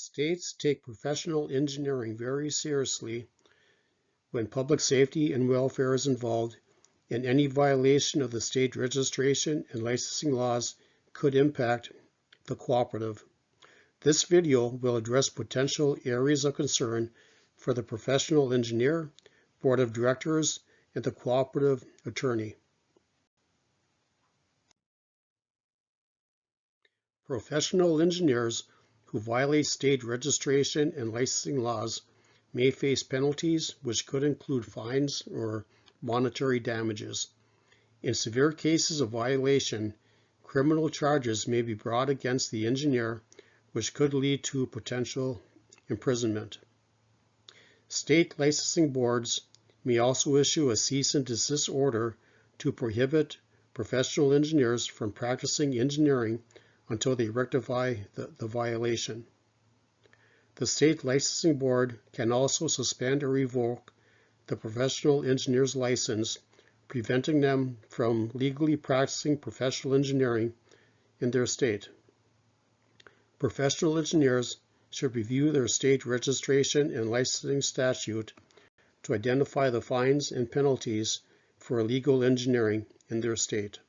States take professional engineering very seriously when public safety and welfare is involved, and any violation of the state registration and licensing laws could impact the cooperative. This video will address potential areas of concern for the professional engineer, board of directors, and the cooperative attorney. Professional engineers who violate state registration and licensing laws may face penalties, which could include fines or monetary damages. In severe cases of violation, criminal charges may be brought against the engineer, which could lead to potential imprisonment. State licensing boards may also issue a cease and desist order to prohibit professional engineers from practicing engineering until they rectify the violation. The state licensing board can also suspend or revoke the professional engineer's license, preventing them from legally practicing professional engineering in their state. Professional engineers should review their state registration and licensing statute to identify the fines and penalties for illegal engineering in their state.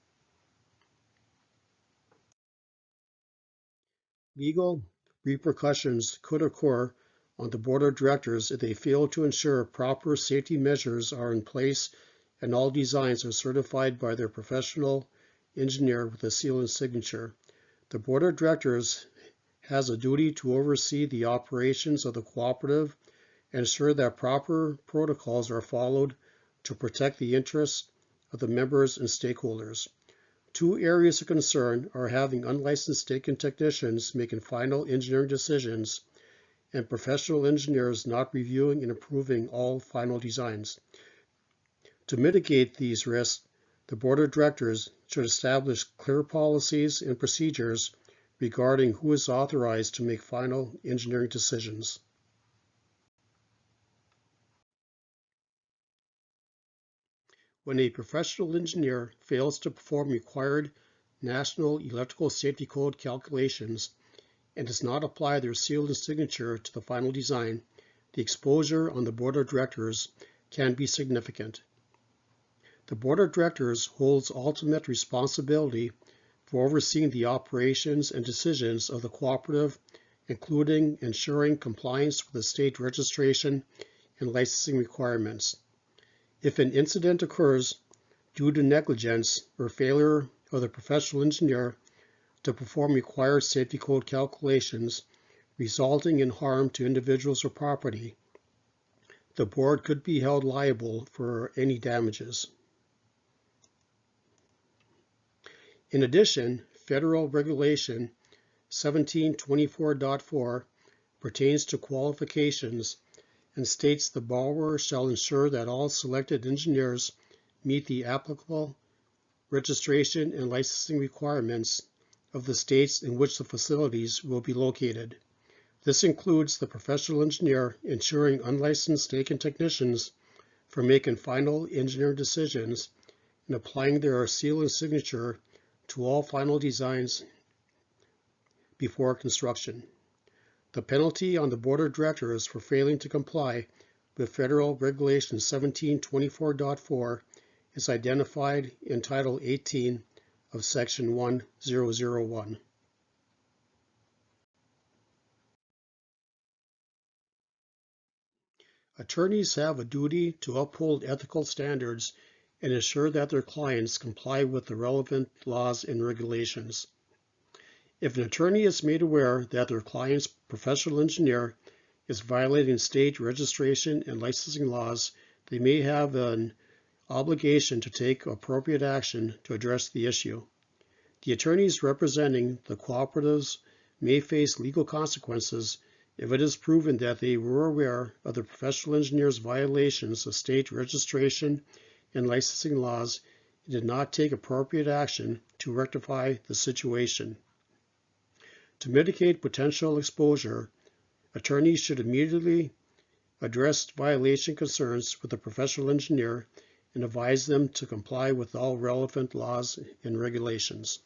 Legal repercussions could occur on the board of directors if they fail to ensure proper safety measures are in place and all designs are certified by their professional engineer with a seal and signature. The board of directors has a duty to oversee the operations of the cooperative and ensure that proper protocols are followed to protect the interests of the members and stakeholders. Two areas of concern are having unlicensed staking technicians making final engineering decisions and professional engineers not reviewing and approving all final designs. To mitigate these risks, the board of directors should establish clear policies and procedures regarding who is authorized to make final engineering decisions. When a professional engineer fails to perform required National Electrical Safety Code calculations and does not apply their seal and signature to the final design, the exposure on the board of directors can be significant. The board of directors holds ultimate responsibility for overseeing the operations and decisions of the cooperative, including ensuring compliance with the state registration and licensing requirements. If an incident occurs due to negligence or failure of the professional engineer to perform required safety code calculations, resulting in harm to individuals or property, the board could be held liable for any damages. In addition, Federal Regulation 1724.4 pertains to qualifications and states the borrower shall ensure that all selected engineers meet the applicable registration and licensing requirements of the states in which the facilities will be located. This includes the professional engineer ensuring unlicensed staking technicians for making final engineering decisions and applying their seal and signature to all final designs before construction. The penalty on the board of directors for failing to comply with Federal Regulation 1724.4 is identified in Title 18 of Section 1001. Attorneys have a duty to uphold ethical standards and ensure that their clients comply with the relevant laws and regulations. If an attorney is made aware that their client's professional engineer is violating state registration and licensing laws, they may have an obligation to take appropriate action to address the issue. The attorneys representing the cooperatives may face legal consequences if it is proven that they were aware of the professional engineer's violations of state registration and licensing laws and did not take appropriate action to rectify the situation. To mitigate potential exposure, attorneys should immediately address violation concerns with the professional engineer and advise them to comply with all relevant laws and regulations.